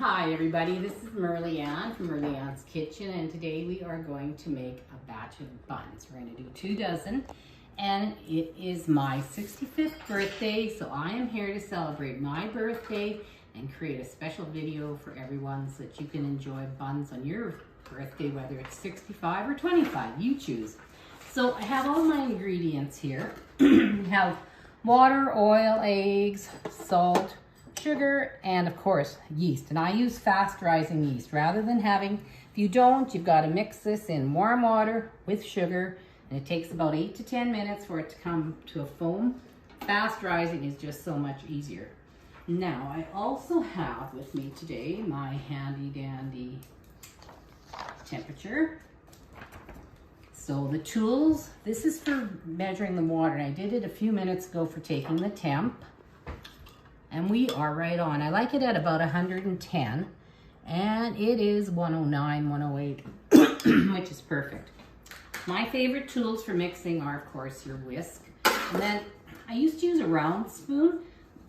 Hi everybody, this is Merle from Merle's Kitchen, and today we are going to make a batch of buns. We're going to do 2 dozen, and it is my 65th birthday, so I am here to celebrate my birthday and create a special video for everyone so that you can enjoy buns on your birthday, whether it's 65 or 25, you choose. So I have all my ingredients here. We have water, oil, eggs, salt, sugar, and of course yeast. And I use fast rising yeast rather than having, if you don't, you've got to mix this in warm water with sugar, and it takes about 8 to 10 minutes for it to come to a foam. Fast rising is just so much easier. Now I also have with me today my handy dandy temperature. So the tools, this is for measuring the water, and I did it a few minutes ago for taking the temp. And we are right on. I like it at about 110, and it is 109, 108, which is perfect. My favorite tools for mixing are, of course, your whisk. And then I used to use a round spoon,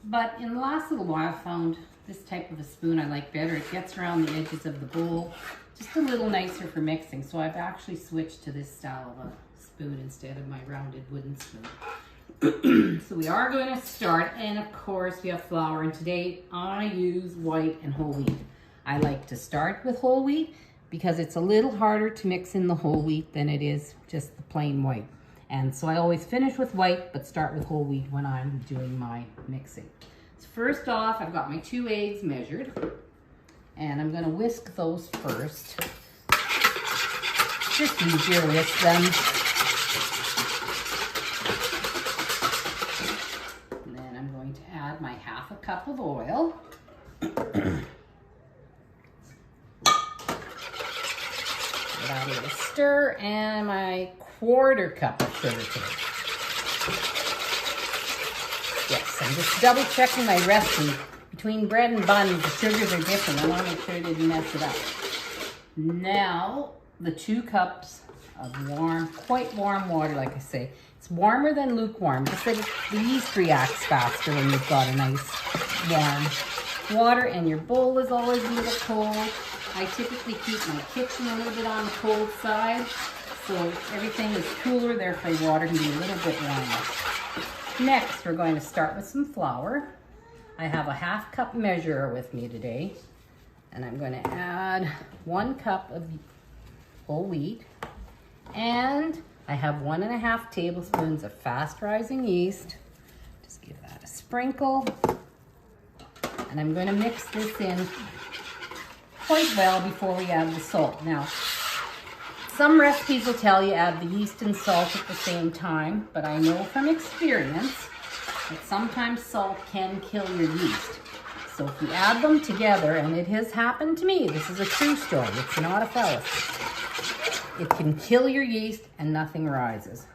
but in the last little while I found this type of a spoon I like better. It gets around the edges of the bowl, just a little nicer for mixing. So I've actually switched to this style of a spoon instead of my rounded wooden spoon. So we are going to start, and of course we have flour, and today I use white and whole wheat. I like to start with whole wheat because it's a little harder to mix in the whole wheat than it is just the plain white. And so I always finish with white but start with whole wheat when I'm doing my mixing. So first off, I've got my 2 eggs measured, and I'm going to whisk those first. Just easier to whisk them. My 1/2 cup of oil. Give that a little stir, and my 1/4 cup of sugar to it. Yes, I'm just double checking my recipe. Between bread and buns, the sugars are different. I want to make sure I didn't mess it up. Now, the 2 cups of warm, quite warm water, like I say. It's warmer than lukewarm, just that the yeast reacts faster when you've got a nice warm water, and your bowl is always a little cold. I typically keep my kitchen a little bit on the cold side, so everything is cooler, therefore water can be a little bit warmer. Next, we're going to start with some flour. I have a 1/2 cup measure with me today, and I'm going to add 1 cup of whole wheat, and I have 1½ tablespoons of fast rising yeast. Just give that a sprinkle. And I'm going to mix this in quite well before we add the salt. Now, some recipes will tell you add the yeast and salt at the same time, but I know from experience that sometimes salt can kill your yeast. So if you add them together, and it has happened to me, this is a true story, it's not a fallacy. It can kill your yeast and nothing rises.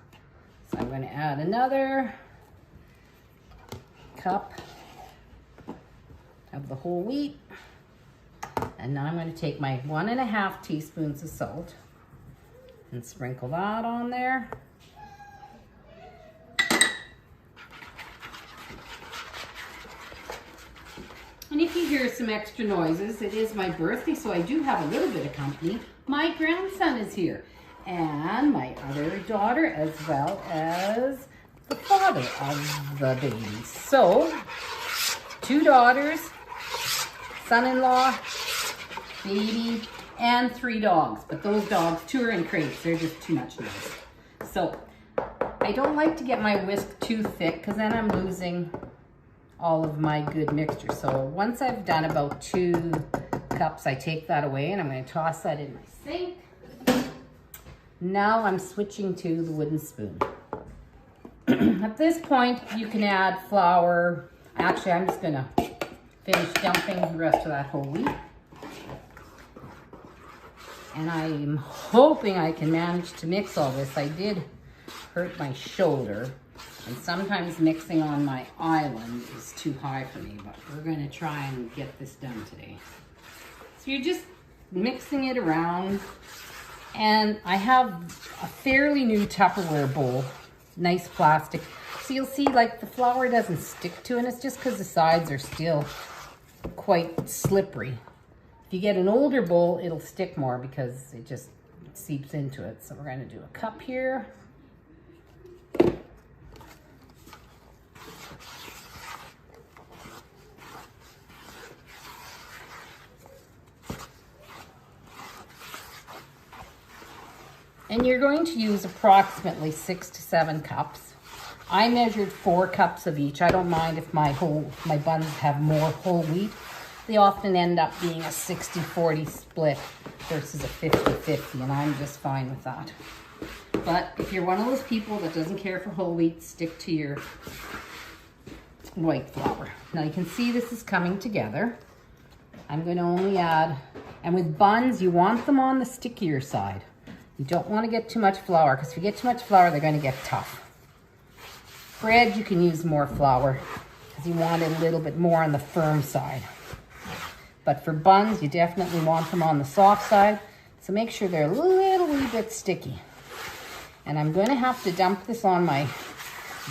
So I'm going to add another cup of the whole wheat. And now I'm going to take my 1½ teaspoons of salt and sprinkle that on there. And if you hear some extra noises, it is my birthday, so I do have a little bit of company. My grandson is here, and my other daughter, as well as the father of the baby. So, 2 daughters, son-in-law, baby, and 3 dogs. But those dogs, 2 are in crates. They're just too much noise. So, I don't like to get my whisk too thick because then I'm losing all of my good mixture. So once I've done about 2 cups, I take that away, and I'm going to toss that in my sink. Now I'm switching to the wooden spoon. At this point, you can add flour. Actually, I'm just going to finish dumping the rest of that whole wheat. And I'm hoping I can manage to mix all this. I did hurt my shoulder, and sometimes mixing on my island is too high for me, but we're going to try and get this done today. So you're just mixing it around, and I have a fairly new Tupperware bowl, nice plastic. So you'll see like the flour doesn't stick to it, and it's just because the sides are still quite slippery. If you get an older bowl, it'll stick more because it just seeps into it. So we're going to do a cup here. And you're going to use approximately 6 to 7 cups. I measured 4 cups of each. I don't mind if my buns have more whole wheat. They often end up being a 60-40 split versus a 50-50, and I'm just fine with that. But if you're one of those people that doesn't care for whole wheat, stick to your white flour. Now you can see this is coming together. I'm going to only add, and with buns, you want them on the stickier side. You don't want to get too much flour, because if you get too much flour, they're going to get tough. Bread, you can use more flour, because you want it a little bit more on the firm side. But for buns, you definitely want them on the soft side, so make sure they're a little wee bit sticky. And I'm going to have to dump this on my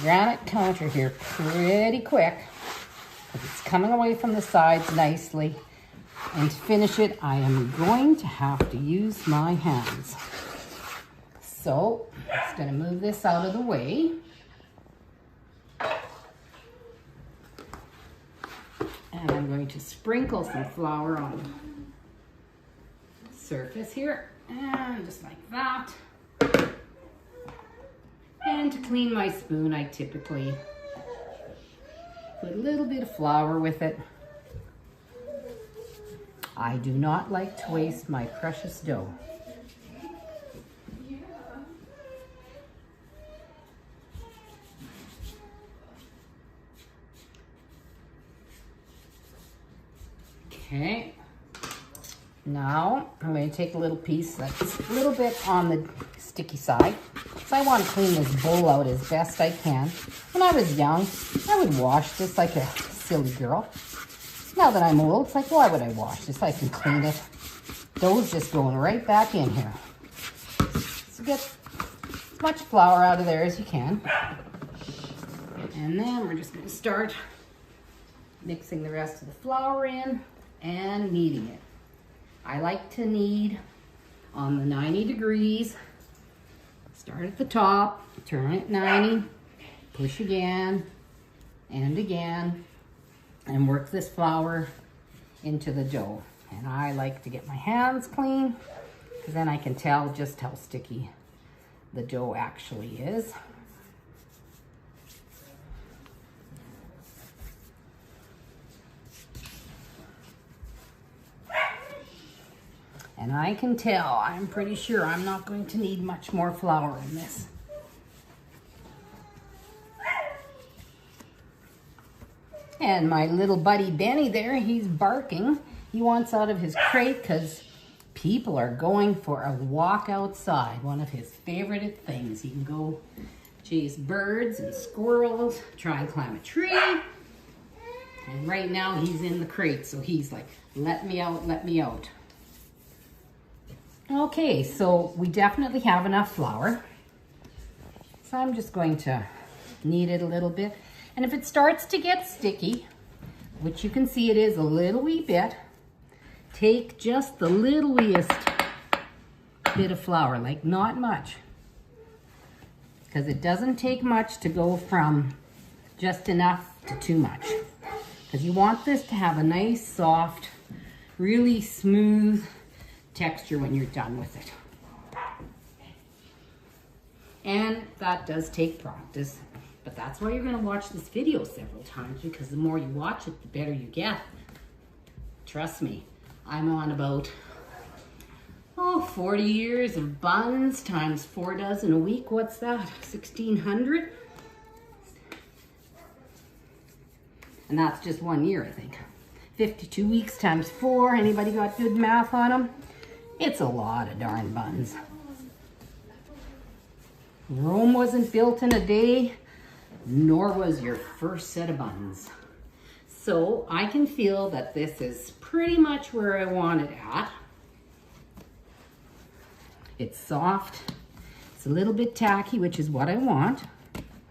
granite counter here pretty quick, because it's coming away from the sides nicely. And to finish it, I am going to have to use my hands. So, I'm just going to move this out of the way. And I'm going to sprinkle some flour on the surface here. And just like that. And to clean my spoon, I typically put a little bit of flour with it. I do not like to waste my precious dough. Okay, now I'm going to take a little piece that's a little bit on the sticky side. So I want to clean this bowl out as best I can. When I was young, I would wash this like a silly girl. Now that I'm old, it's like, why would I wash this? I can clean it. Dough's just going right back in here. So get as much flour out of there as you can. And then we're just going to start mixing the rest of the flour in and kneading it. I like to knead on the 90 degrees. Start at the top, turn it 90, push again and again, and work this flour into the dough. And I like to get my hands clean, because then I can tell just how sticky the dough actually is. And I can tell, I'm pretty sure I'm not going to need much more flour in this. And my little buddy Benny there, he's barking. He wants out of his crate because people are going for a walk outside. One of his favorite things. He can go chase birds and squirrels, try and climb a tree. And right now he's in the crate, so he's like, let me out, let me out. Okay, so we definitely have enough flour. So I'm just going to knead it a little bit. And if it starts to get sticky, which you can see it is a little wee bit, take just the little weeest bit of flour, like not much. Because it doesn't take much to go from just enough to too much. Because you want this to have a nice, soft, really smooth texture when you're done with it. And that does take practice, but that's why you're going to watch this video several times, because the more you watch it, the better you get. Trust me, I'm on about 40 years of buns times 4 dozen a week. What's that? 1,600? And that's just 1 year, I think. 52 weeks times 4. Anybody got good math on them? It's a lot of darn buns. Rome wasn't built in a day, nor was your first set of buns. So I can feel that this is pretty much where I want it at. It's soft. It's a little bit tacky, which is what I want.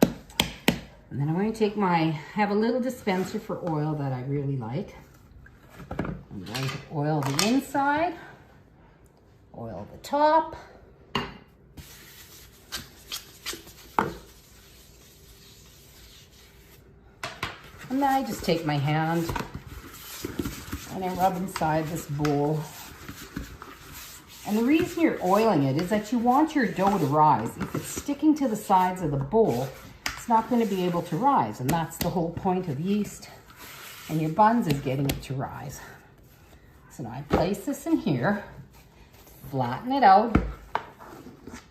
And then I'm going to take I have a little dispenser for oil that I really like. I'm going to oil the inside, oil the top. And then I just take my hand and I rub inside this bowl. And the reason you're oiling it is that you want your dough to rise. If it's sticking to the sides of the bowl, it's not going to be able to rise. And that's the whole point of yeast. And your buns is getting it to rise. So now I place this in here, flatten it out,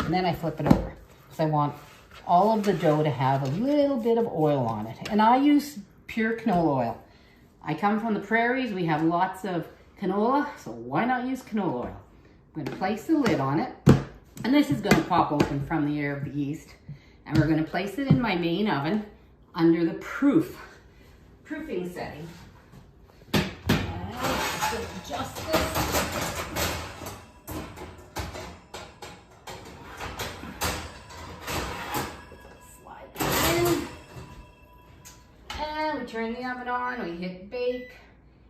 and then I flip it over. So I want all of the dough to have a little bit of oil on it. And I use pure canola oil. I come from the prairies, we have lots of canola, so why not use canola oil? I'm going to place the lid on it, and this is going to pop open from the air of the yeast. And we're going to place it in my main oven under the proofing setting. And I'm going to adjust this. Slide it in. And we turn the oven on, we hit bake,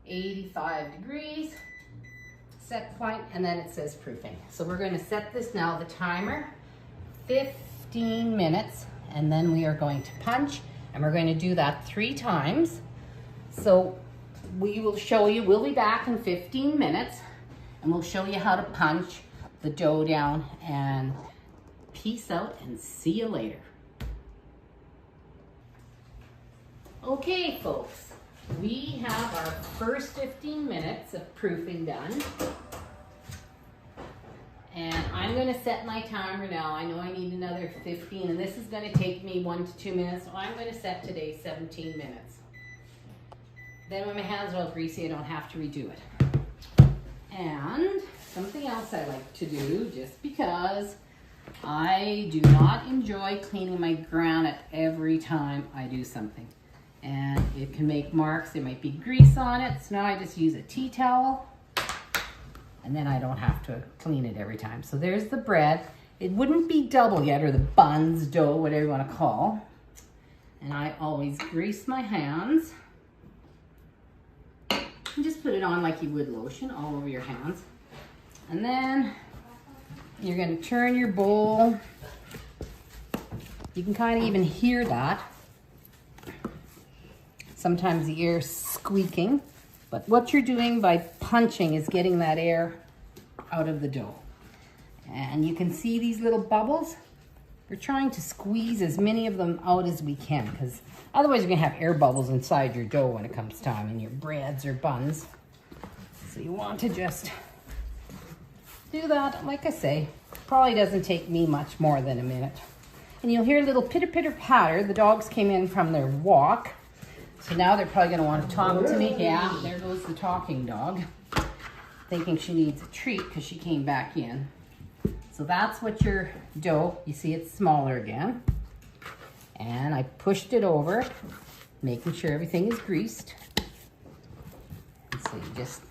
85 degrees. Set point, and then it says proofing. So we're going to set this now, the timer, 15 minutes, and then we are going to punch, and we're going to do that 3 times. So we will show you, we'll be back in 15 minutes, and we'll show you how to punch the dough down, and peace out and see you later. Okay, folks. We have our first 15 minutes of proofing done. And I'm going to set my timer now. I know I need another 15, and this is going to take me 1 to 2 minutes. So I'm going to set today 17 minutes. Then when my hands are all greasy, I don't have to redo it. And something else I like to do, just because I do not enjoy cleaning my granite every time I do something. And it can make marks, there might be grease on it. So now I just use a tea towel, and then I don't have to clean it every time. So there's the bread. It wouldn't be double yet, or the buns, dough, whatever you want to call. And I always grease my hands. And just put it on like you would lotion all over your hands. And then you're going to turn your bowl. You can kind of even hear that. Sometimes the air squeaking, but what you're doing by punching is getting that air out of the dough. And you can see these little bubbles. We're trying to squeeze as many of them out as we can, because otherwise you're gonna have air bubbles inside your dough when it comes time in your breads or buns. So you want to just do that. Like I say, probably doesn't take me much more than a minute. And you'll hear a little pitter pitter patter. The dogs came in from their walk. So now they're probably going to want to talk to me. Yeah, there goes the talking dog, thinking she needs a treat because she came back in. So that's what your dough, you see it's smaller again. And I pushed it over, making sure everything is greased. So you just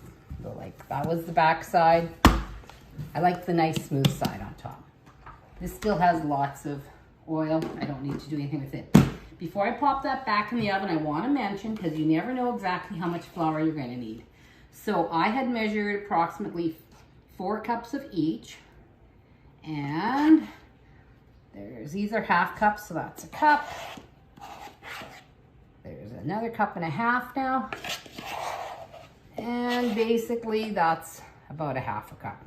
go like, that was the back side. I like the nice smooth side on top. This still has lots of oil. I don't need to do anything with it. Before I pop that back in the oven, I want to mention, because you never know exactly how much flour you're going to need. So I had measured approximately 4 cups of each. And these are half cups, so that's a cup. There's another 1.5 cups now. And basically that's about 1/2 cup.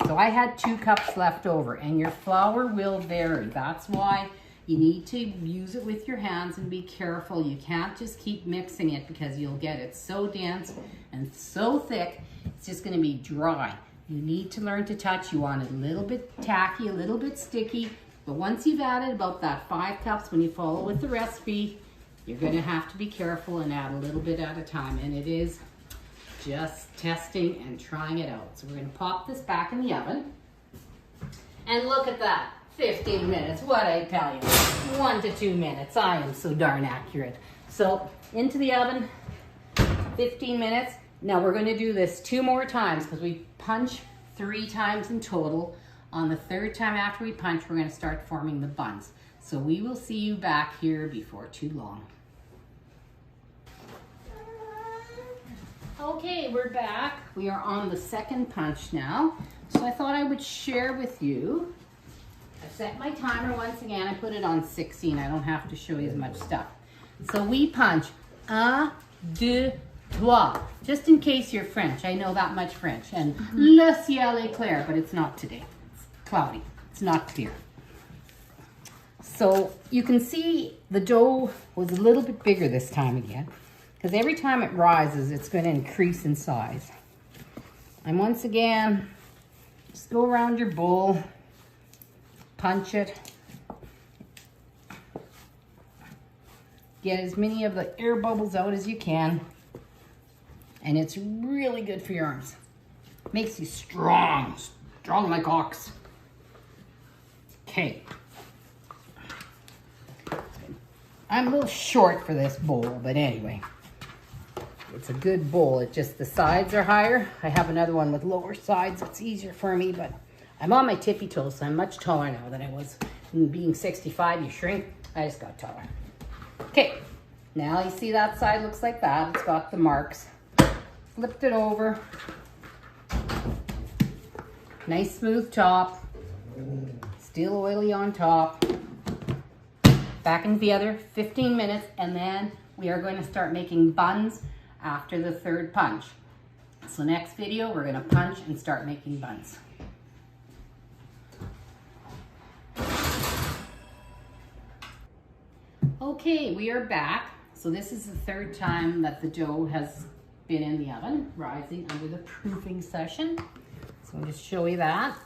So I had 2 cups left over, and your flour will vary. That's why you need to use it with your hands and be careful. You can't just keep mixing it, because you'll get it so dense and so thick, it's just going to be dry. You need to learn to touch. You want it a little bit tacky, a little bit sticky, but once you've added about that 5 cups, when you follow with the recipe, you're going to have to be careful and add a little bit at a time, and it is just testing and trying it out. So we're going to pop this back in the oven, and look at that. 15 minutes, what I tell you, 1 to 2 minutes. I am so darn accurate. So into the oven, 15 minutes. Now we're going to do this 2 more times, because we punch 3 times in total. On the 3rd time after we punch, we're going to start forming the buns. So we will see you back here before too long. Okay, we're back. We are on the second punch now. So I thought I would share with you. I set my timer once again. I put it on 16. I don't have to show you as much stuff. So we punch 1, 2, 3. Just in case you're French. I know that much French. And le ciel est clair, but it's not today. It's cloudy. It's not clear. So you can see the dough was a little bit bigger this time again, because every time it rises, it's going to increase in size. And once again, just go around your bowl, punch it, get as many of the air bubbles out as you can, and it's really good for your arms. Makes you strong, strong like ox. Okay. I'm a little short for this bowl, but anyway, it's a good bowl. It's just the sides are higher. I have another one with lower sides. It's easier for me, but I'm on my tippy toes, so I'm much taller now than I was. And being 65, you shrink. I just got taller. Okay, now you see that side looks like that. It's got the marks. Flipped it over. Nice smooth top. Still oily on top. Back in the other 15 minutes, and then we are going to start making buns after the third punch. So next video, we're going to punch and start making buns. Okay, we are back. So this is the third time that the dough has been in the oven, rising under the proofing session. So I'll just show you that.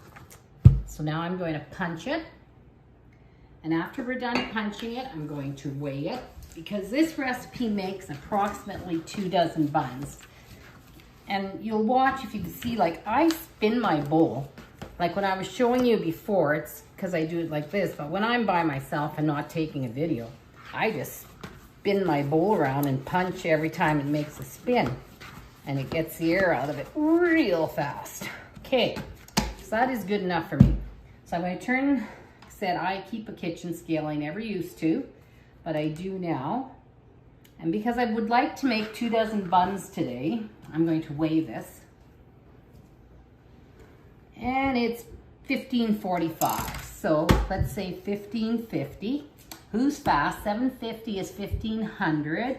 So now I'm going to punch it. And after we're done punching it, I'm going to weigh it, because this recipe makes approximately 2 dozen buns. And you'll watch if you can see, like, I spin my bowl. Like when I was showing you before, it's because I do it like this, but when I'm by myself and not taking a video, I just spin my bowl around and punch every time it makes a spin. And it gets the air out of it real fast. Okay, so that is good enough for me. So I'm going to turn... Said I keep a kitchen scale. I never used to, but I do now. And because I would like to make 2 dozen buns today, I'm going to weigh this. And it's 1545. So let's say 1550. Who's fast? 750 is 1500.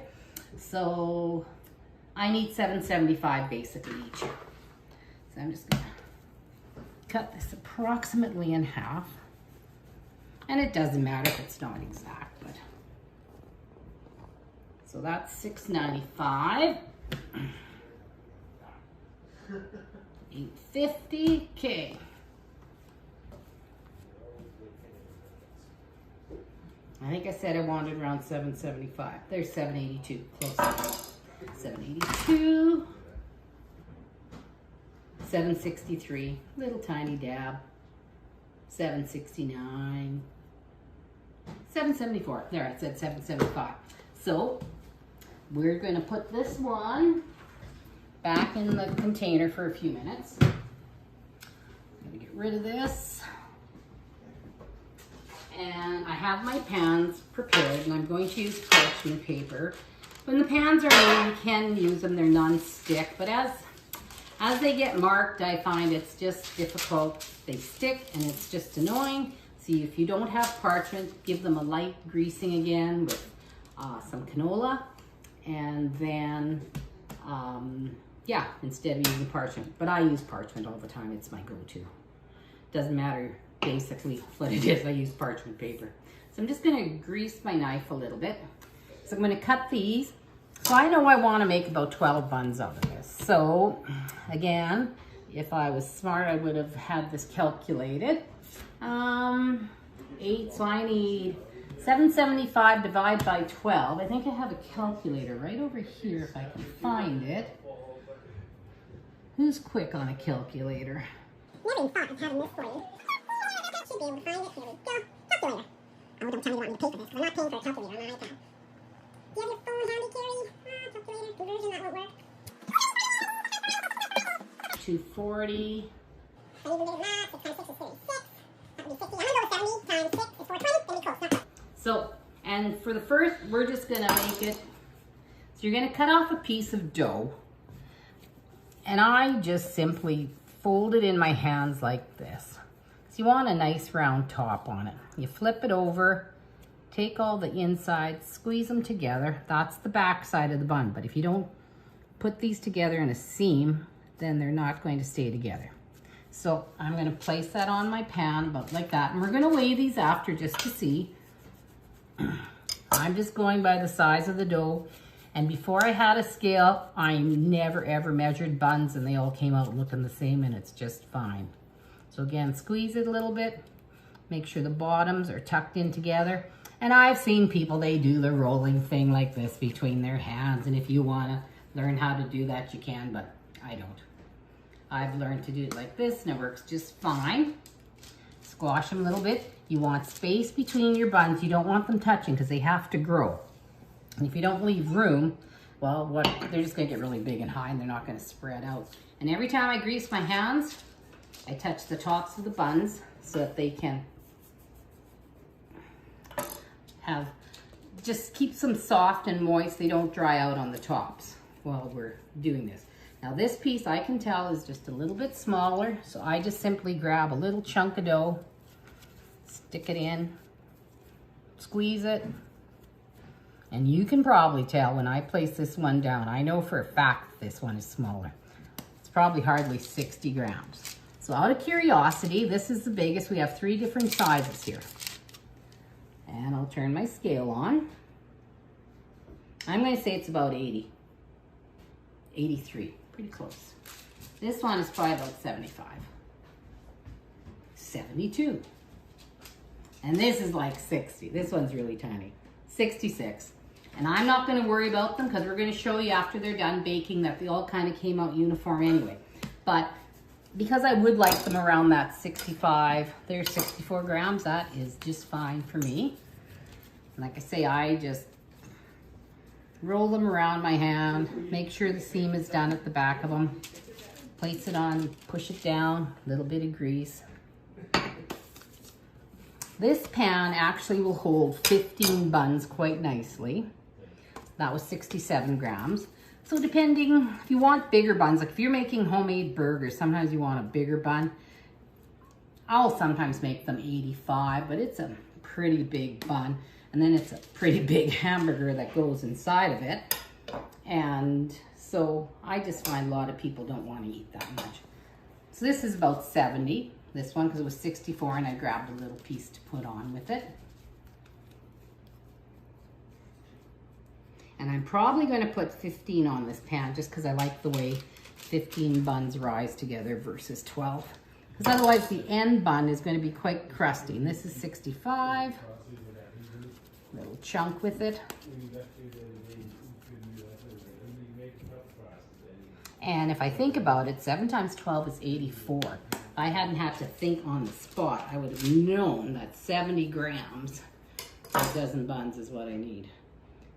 So I need 775 basically each. So I'm just gonna cut this approximately in half. And it doesn't matter if it's not exact, but. So that's 695. 850, okay. I think I said I wanted around 775. There's 782, close. 782. 763, little tiny dab. 769. 774. There, I said 775. So we're going to put this one back in the container for a few minutes. I'm going to get rid of this. And I have my pans prepared, and I'm going to use parchment paper. When the pans are made, you can use them. They're non-stick, but as they get marked, I find it's just difficult. They stick, and it's just annoying. See, if you don't have parchment, give them a light greasing again with some canola, and then, yeah, instead of using parchment. But I use parchment all the time. It's my go-to. Doesn't matter basically what it is. I use parchment paper. So I'm just going to grease my knife a little bit. So I'm going to cut these. So I know I want to make about 12 buns out of this. So again, if I was smart, I would have had this calculated. 8, so I need 775 divided by 12. I think I have a calculator right over here if I can find it. Who's quick on a calculator? Never thought of having this for you. I should be able to find it. Here we go. Calculator. Oh, don't tell me you want me to pay for this, because I'm not paying for a calculator on my iPad. Do you have your phone handy, Carrie? Calculator, conversion, that won't work. 240. I need to do math. 6 times 6 is 36. That would be 50. I'm going to go with 70 times 6 is 420. Then we close. So, and for the first, we're just going to make it. So you're going to cut off a piece of dough. And I just simply fold it in my hands like this. So you want a nice round top on it. You flip it over, take all the insides, squeeze them together. That's the back side of the bun. But if you don't put these together in a seam, then they're not going to stay together. So I'm going to place that on my pan about like that. And we're going to weigh these after just to see. I'm just going by the size of the dough. And before I had a scale, I never ever measured buns and they all came out looking the same, and it's just fine. So again, squeeze it a little bit. Make sure the bottoms are tucked in together. And I've seen people, they do the rolling thing like this between their hands. And if you want to learn how to do that, you can, but I don't. I've learned to do it like this and it works just fine. Squash them a little bit. You want space between your buns. You don't want them touching because they have to grow. And if you don't leave room, well, they're just going to get really big and high and they're not going to spread out. And every time I grease my hands, I touch the tops of the buns so that they can just keeps them soft and moist. They don't dry out on the tops while we're doing this. Now this piece I can tell is just a little bit smaller, so I just simply grab a little chunk of dough, stick it in, squeeze it, and you can probably tell when I place this one down. I know for a fact that this one is smaller. It's probably hardly 60 grams. So out of curiosity, this is the biggest. We have 3 different sizes here. And I'll turn my scale on. I'm going to say it's about 80. 83, pretty close. This one is probably about 75. 72. And this is like 60. This one's really tiny. 66. And I'm not going to worry about them because we're going to show you after they're done baking that they all kind of came out uniform anyway. But because I would like them around that 65, there's 64 grams, that is just fine for me. Like I say, I just roll them around my hand, make sure the seam is done at the back of them, place it on, push it down, a little bit of grease. This pan actually will hold 15 buns quite nicely. That was 67 grams. So depending, if you want bigger buns, like if you're making homemade burgers, sometimes you want a bigger bun. I'll sometimes make them 85, but it's a pretty big bun. And then it's a pretty big hamburger that goes inside of it. And so I just find a lot of people don't want to eat that much. So this is about 70, this one, because it was 64 and I grabbed a little piece to put on with it. And I'm probably going to put 15 on this pan just because I like the way 15 buns rise together versus 12. Because otherwise the end bun is going to be quite crusty. And this is 65. Little chunk with it. And if I think about it, 7 times 12 is 84. If I hadn't had to think on the spot, I would have known that 70 grams for a dozen buns is what I need.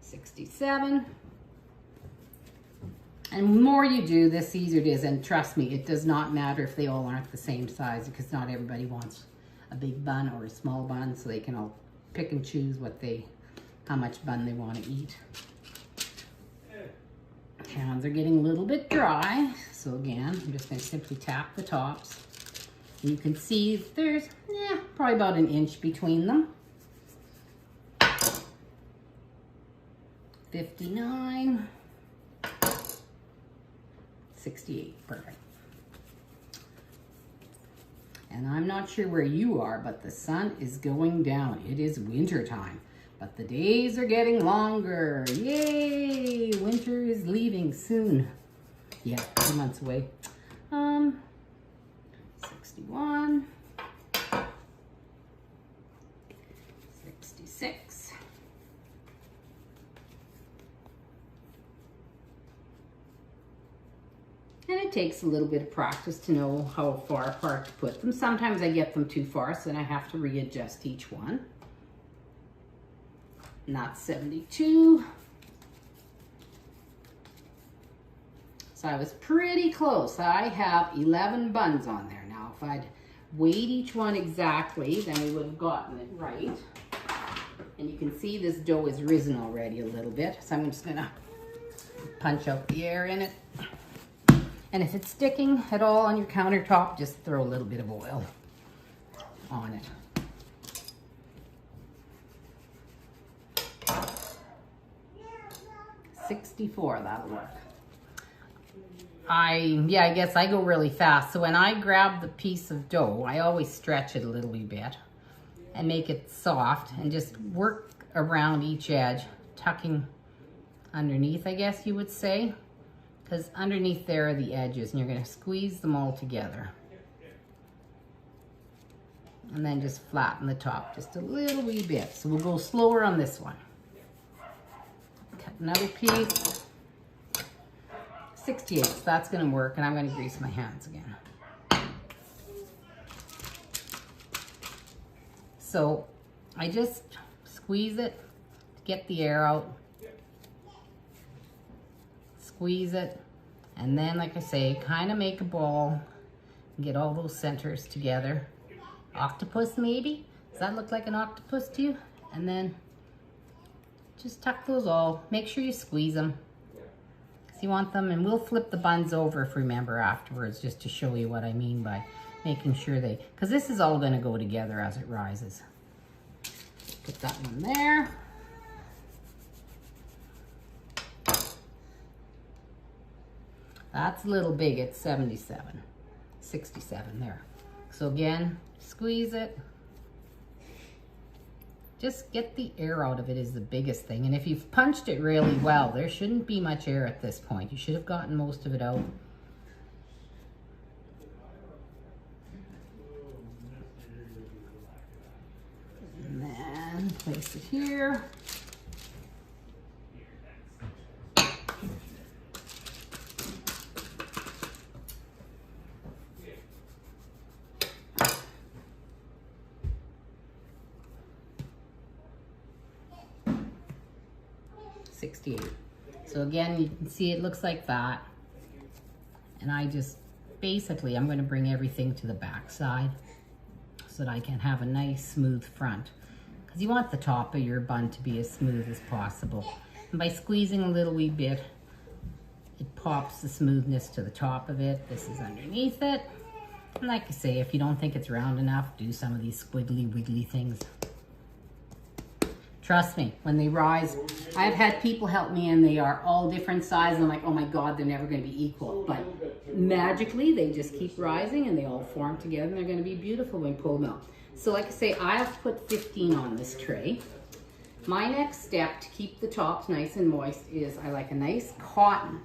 67. And the more you do, the easier it is. And trust me, it does not matter if they all aren't the same size because not everybody wants a big bun or a small bun, so they can all pick and choose how much bun they want to eat. Hands are getting a little bit dry, so again, I'm just going to simply tap the tops. And you can see there's probably about an inch between them. 59, 68, perfect. And I'm not sure where you are, but the sun is going down. It is winter time, but the days are getting longer. Yay! Winter is leaving soon. Yeah, 2 months away. 61, 66. And it takes a little bit of practice to know how far apart to put them. Sometimes I get them too far, so then I have to readjust each one. Not 72. So I was pretty close. I have 11 buns on there. Now, if I'd weighed each one exactly, then we would have gotten it right. And you can see this dough is risen already a little bit. So I'm just gonna punch out the air in it. And if it's sticking at all on your countertop, just throw a little bit of oil on it. $64, that'll work. I guess I go really fast. So when I grab the piece of dough, I always stretch it a little wee bit and make it soft and just work around each edge, tucking underneath, I guess you would say, because underneath there are the edges, and you're going to squeeze them all together. And then just flatten the top just a little wee bit. So we'll go slower on this one. Cut another piece. 68, that's going to work, and I'm going to grease my hands again. So I just squeeze it to get the air out. Squeeze it, and then, like I say, kind of make a ball and get all those centers together. Octopus, maybe? Does that look like an octopus to you? And then just tuck those all. Make sure you squeeze them. So you want them, and we'll flip the buns over if you remember afterwards, just to show you what I mean by making sure they, because this is all going to go together as it rises. Put that one there. That's a little big, it's 67 there. So again, squeeze it. Just get the air out of it is the biggest thing. And if you've punched it really well, there shouldn't be much air at this point. You should have gotten most of it out. And then place it here. So again, you can see it looks like that. And I just, basically, I'm going to bring everything to the back side so that I can have a nice smooth front. Because you want the top of your bun to be as smooth as possible. And by squeezing a little wee bit, it pops the smoothness to the top of it. This is underneath it. And like I say, if you don't think it's round enough, do some of these squiggly wiggly things. Trust me, when they rise, I've had people help me and they are all different sizes. I'm like, oh my God, they're never going to be equal. But magically, they just keep rising and they all form together and they're going to be beautiful when you pull them out. So like I say, I've put 15 on this tray. My next step to keep the tops nice and moist is I like a nice cotton,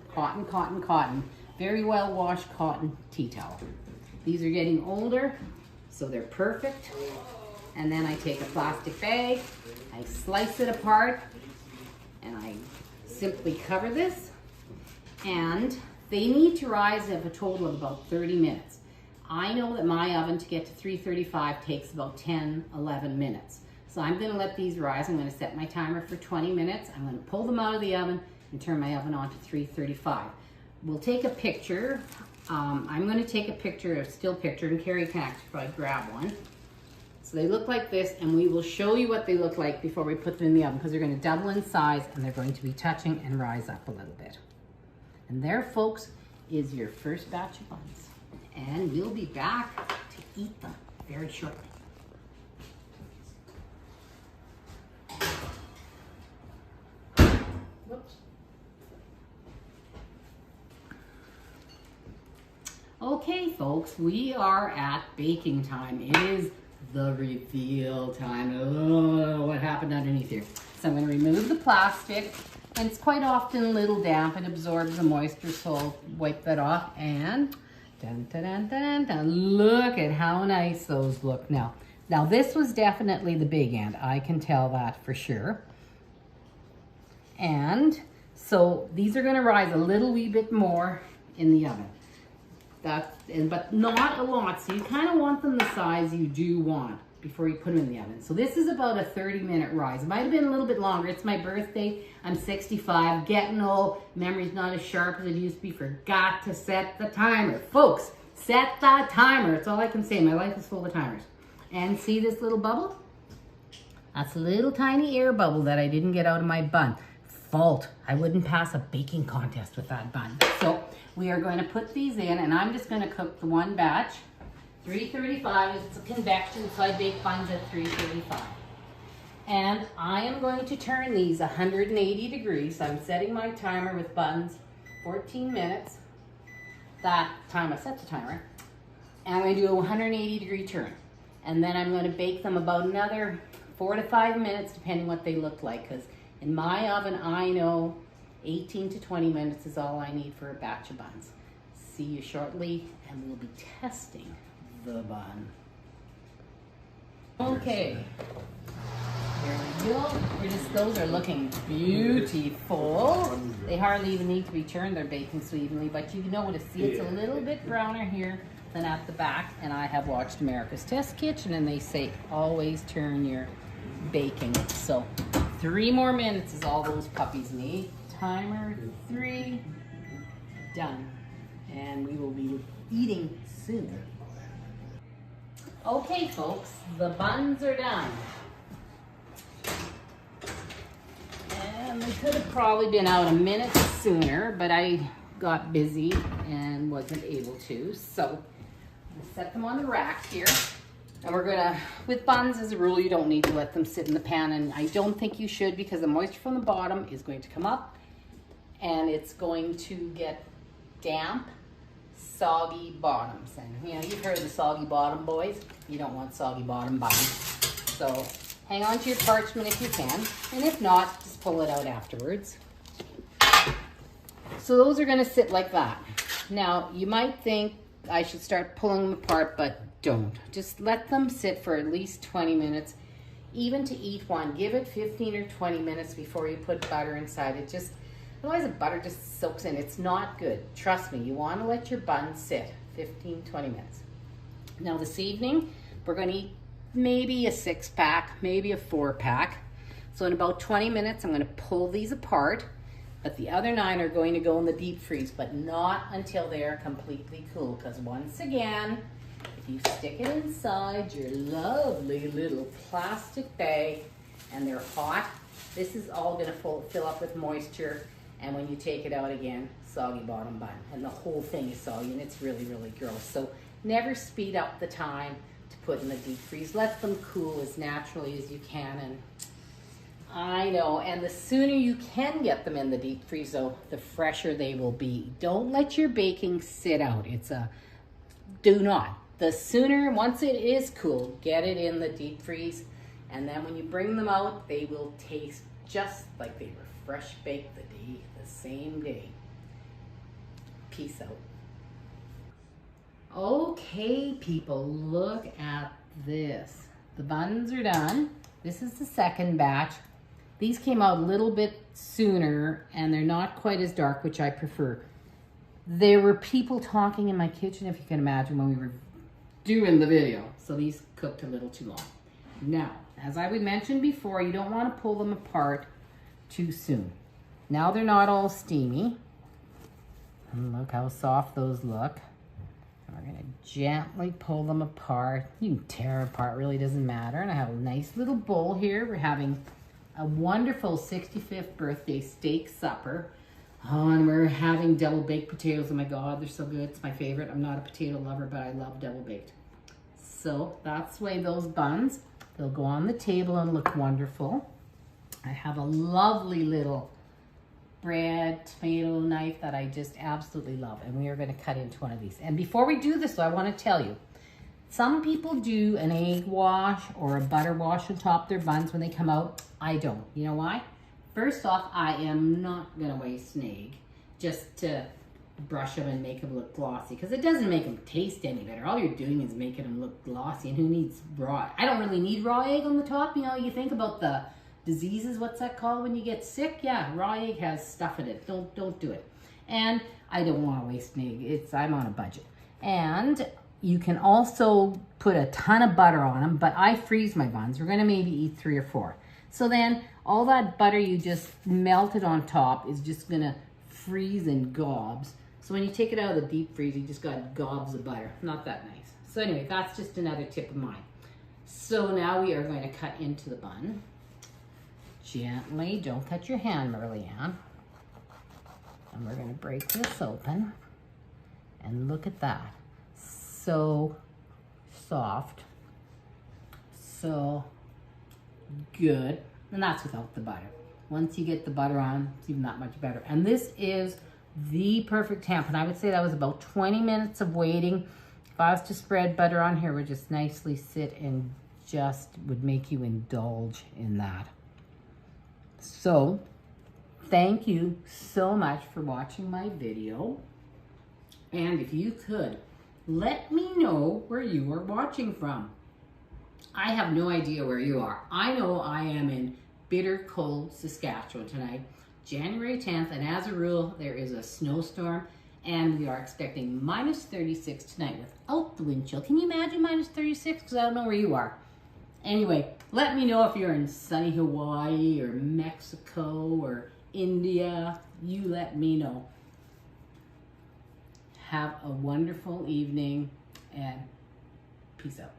very well washed cotton tea towel. These are getting older, so they're perfect. And then I take a plastic bag, I slice it apart, and I simply cover this. And they need to rise at a total of about 30 minutes. I know that my oven to get to 335 takes about 10, 11 minutes. So I'm gonna let these rise. I'm gonna set my timer for 20 minutes. I'm gonna pull them out of the oven and turn my oven on to 335. We'll take a picture. I'm gonna take a picture, a still picture, and Carrie can actually probably grab one. So they look like this, and we will show you what they look like before we put them in the oven, because they're going to double in size and they're going to be touching and rise up a little bit. And there, folks, is your first batch of buns. And we'll be back to eat them very shortly. Whoops. Okay, folks, we are at baking time. It is the reveal time. Oh, what happened underneath here? So I'm going to remove the plastic, and it's quite often a little damp. It absorbs the moisture, so I'll wipe that off. And dun, dun, dun, dun, dun. Look at how nice those look now. Now this was definitely the big end. I can tell that for sure. And so these are going to rise a little wee bit more in the oven. But not a lot, so you kind of want them the size you do want before you put them in the oven. So this is about a 30-minute rise. It might have been a little bit longer. It's my birthday. I'm 65, getting old. Memory's not as sharp as it used to be. Forgot to set the timer. Folks, set the timer. That's all I can say. My life is full of timers. And see this little bubble? That's a little tiny air bubble that I didn't get out of my bun. fault. I wouldn't pass a baking contest with that bun. So we are going to put these in, and I'm just going to cook the one batch. 335 is convection, so I bake buns at 335. And I am going to turn these 180 degrees. So I'm setting my timer with buns 14 minutes. That time I set the timer. And I'm going to do a 180 degree turn. And then I'm going to bake them about another 4 to 5 minutes, depending what they look like. Because in my oven, I know 18 to 20 minutes is all I need for a batch of buns. See you shortly, and we'll be testing the bun. Okay. Here we go. Those are looking beautiful. They hardly even need to be turned. They're baking so evenly, but you notice, see, it's a little bit browner here than at the back. And I have watched America's Test Kitchen, and they say always turn your baking. So 3 more minutes is all those puppies need. Timer 3, done. And we will be eating soon. Okay, folks, the buns are done. And they could have probably been out a minute sooner, but I got busy and wasn't able to. So I'll set them on the rack here. And we're gonna, with buns as a rule, you don't need to let them sit in the pan, and I don't think you should, because the moisture from the bottom is going to come up and it's going to get damp, soggy bottoms. And you know, you've heard of the soggy bottom, boys. You don't want soggy bottom buns. So hang on to your parchment if you can, and if not, just pull it out afterwards. So those are gonna sit like that. Now, you might think I should start pulling them apart, but don't. Just let them sit for at least 20 minutes. Even to eat one, give it 15 or 20 minutes before you put butter inside it. Just, otherwise the butter just soaks in. It's not good. Trust me, you wanna let your bun sit 15, 20 minutes. Now this evening, we're gonna eat maybe a 6-pack, maybe a 4-pack. So in about 20 minutes, I'm gonna pull these apart, but the other 9 are going to go in the deep freeze, but not until they are completely cool, because once again, if you stick it inside your lovely little plastic bag and they're hot, this is all gonna fill up with moisture, and when you take it out again, soggy bottom bun, and the whole thing is soggy, and it's really, really gross. So never speed up the time to put in the deep freeze. Let them cool as naturally as you can, and I know, and the sooner you can get them in the deep freeze, though, the fresher they will be. Don't let your baking sit out. Do not. The sooner, once it is cool, get it in the deep freeze, and then when you bring them out, they will taste just like they were fresh baked the same day. Peace out. Okay, people, look at this. The buns are done. This is the second batch. These came out a little bit sooner, and they're not quite as dark, which I prefer. There were people talking in my kitchen, if you can imagine, when we were doing the video. So these cooked a little too long. Now, as I would mention before, you don't want to pull them apart too soon. Now they're not all steamy. And look how soft those look. And we're gonna gently pull them apart. You can tear them apart, really doesn't matter. And I have a nice little bowl here. We're having a wonderful 65th birthday steak supper. Oh, and we're having double baked potatoes. Oh my God, they're so good. It's my favorite. I'm not a potato lover, but I love double baked. So that's the way those buns, they'll go on the table and look wonderful. I have a lovely little bread tomato knife that I just absolutely love, and we are going to cut into one of these. And before we do this, though, I want to tell you, some people do an egg wash or a butter wash on top of their buns when they come out. I don't. You know why? First off, I am not going to waste an egg just to brush them and make them look glossy, because it doesn't make them taste any better. All you're doing is making them look glossy, and who needs raw? I don't really need raw egg on the top. You know, you think about the diseases, what's that called when you get sick? Yeah, raw egg has stuff in it. Don't do it. And I don't want to waste an egg. I'm on a budget. And you can also put a ton of butter on them, but I freeze my buns. We're going to maybe eat 3 or 4. So then all that butter you just melted on top is just going to freeze in gobs. So when you take it out of the deep freeze, you just got gobs of butter. Not that nice. So anyway, that's just another tip of mine. So now we are going to cut into the bun. Gently, don't cut your hand, Merle. And we're gonna break this open. And look at that. So soft. So good. And that's without the butter. Once you get the butter on, it's even that much better. And this is the perfect tampon. I would say that was about 20 minutes of waiting. If I was to spread butter on here, it would just nicely sit and just would make you indulge in that. So, thank you so much for watching my video. And if you could, let me know where you are watching from. I have no idea where you are. I know I am in bitter cold Saskatchewan tonight, January 10th, and as a rule, there is a snowstorm, and we are expecting minus 36 tonight without the wind chill. Can you imagine minus 36? Because I don't know where you are. Anyway, let me know if you're in sunny Hawaii or Mexico or India. You let me know. Have a wonderful evening and peace out.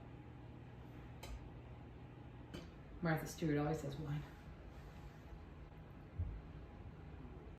Martha Stewart always says wine.